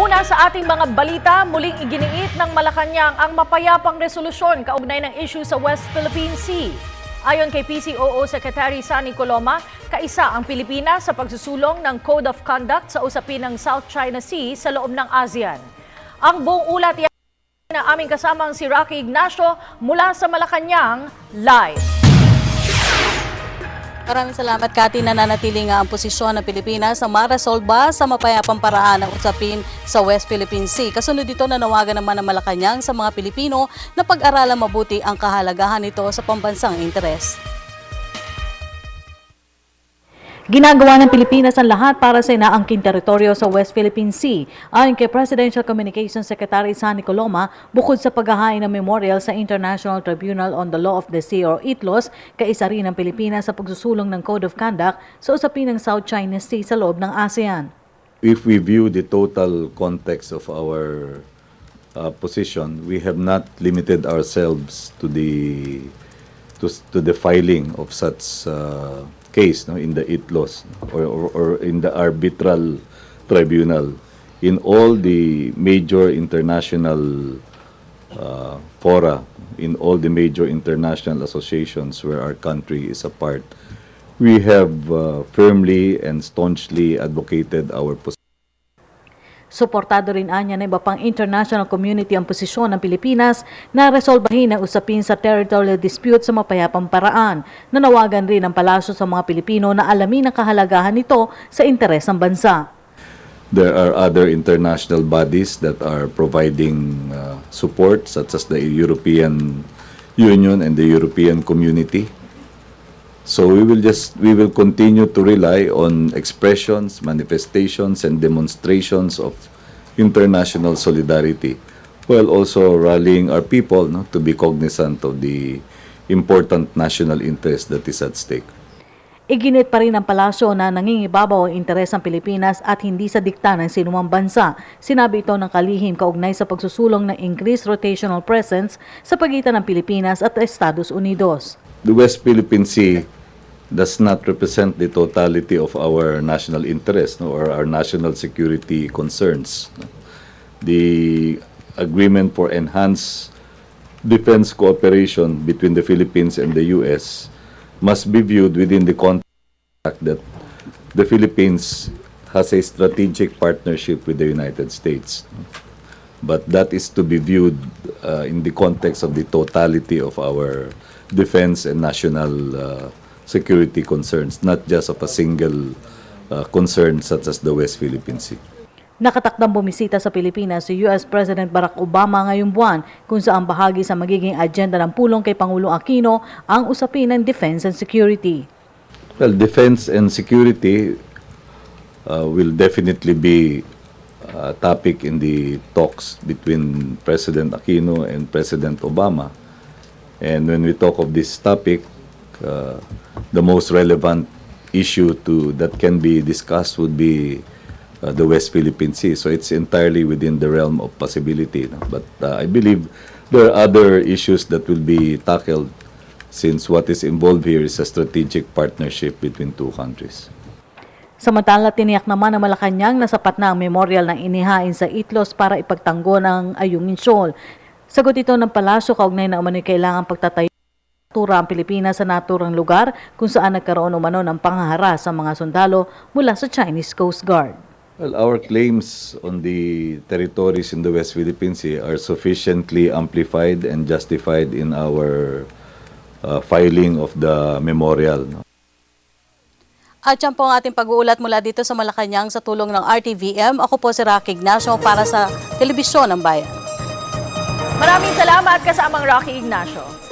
Una sa ating mga balita, muling iginiit ng Malacanang ang mapayapang resolusyon kaugnay ng issue sa West Philippine Sea. Ayon kay PCOO Secretary Sunny Coloma, kaisa ang Pilipinas sa pagsusulong ng Code of Conduct sa usapin ng South China Sea sa loob ng ASEAN. Ang buong ulat na aming kasamang si Rocky Ignacio mula sa Malacanang, live. Maraming salamat, Kati. Nananatili nga ang posisyon ng Pilipinas na maresolba sa mapayapang paraan ang usapin sa West Philippine Sea. Kasunod dito, nanawagan naman ng Malacanang sa mga Pilipino na pag-aralan mabuti ang kahalagahan nito sa pambansang interes. Ginagawa ng Pilipinas ang lahat para sa inaangking teritoryo sa West Philippine Sea. Ayon kay Presidential Communications Secretary Sunny Coloma, bukod sa paghahain ng memorial sa International Tribunal on the Law of the Sea or ITLOS, kaisa rin ng Pilipinas sa pagsusulong ng Code of Conduct sa usapin ng South China Sea sa loob ng ASEAN. If we view the total context of our position, we have not limited ourselves to the filing of such case in the ITLOS or in the arbitral tribunal. In all the major international fora, in all the major international associations where our country is a part, we have firmly and staunchly advocated our position. Suportado rin anya ng iba pang international community ang posisyon ng Pilipinas na resolbahin ang usapin sa territorial dispute sa mapayapang paraan. Nanawagan rin ang palasyo sa mga Pilipino na alamin ang kahalagahan nito sa interes ng bansa. There are other international bodies that are providing support, such as the European Union and the European Community. So we will continue to rely on expressions, manifestations, and demonstrations of international solidarity, while also rallying our people to be cognizant of the important national interest that is at stake. Iginit pa rin ang palasyo na nangingibabaw ang interes ng Pilipinas at hindi sa dikta ng sinumang bansa. Sinabi ito ng kalihim kaugnay sa pagsusulong ng increased rotational presence sa pagitan ng Pilipinas at Estados Unidos. The West Philippine Sea does not represent the totality of our national interest or our national security concerns. The agreement for enhanced defense cooperation between the Philippines and the U.S. must be viewed within the context that the Philippines has a strategic partnership with the United States. But that is to be viewed in the context of the totality of our defense and national security concerns, not just of a single concern such as the West Philippine Sea. Nakatakdang bumisita sa Pilipinas si U.S. President Barack Obama ngayong buwan kung saan bahagi sa magiging agenda ng pulong kay Pangulong Aquino ang usapin ng defense and security. Well, defense and security will definitely be a topic in the talks between President Aquino and President Obama. And when we talk of this topic, the most relevant issue that can be discussed would be the West Philippine Sea. So it's entirely within the realm of possibility. But I believe there are other issues that will be tackled since what is involved here is a strategic partnership between two countries. Samantala, tiniyak naman ng Malacanang na sapat na ang memorial na inihain sa ITLOS para ipagtanggol ng Ayungin Shoal. Sagot ito ng palasyo kaugnay na umano'y kailangang pagtatayo ang Pilipinas sa naturang lugar kung saan nagkaroon umano ng panghaharas sa mga sundalo mula sa Chinese Coast Guard. Well, our claims on the territories in the West Philippine Sea are sufficiently amplified and justified in our filing of the memorial. At yan po ang ating pag-uulat mula dito sa Malacanang sa tulong ng RTVM. Ako po si Rocky Ignacio para sa Telebisyon ng Bayan. Maraming salamat kasamang Rocky Ignacio.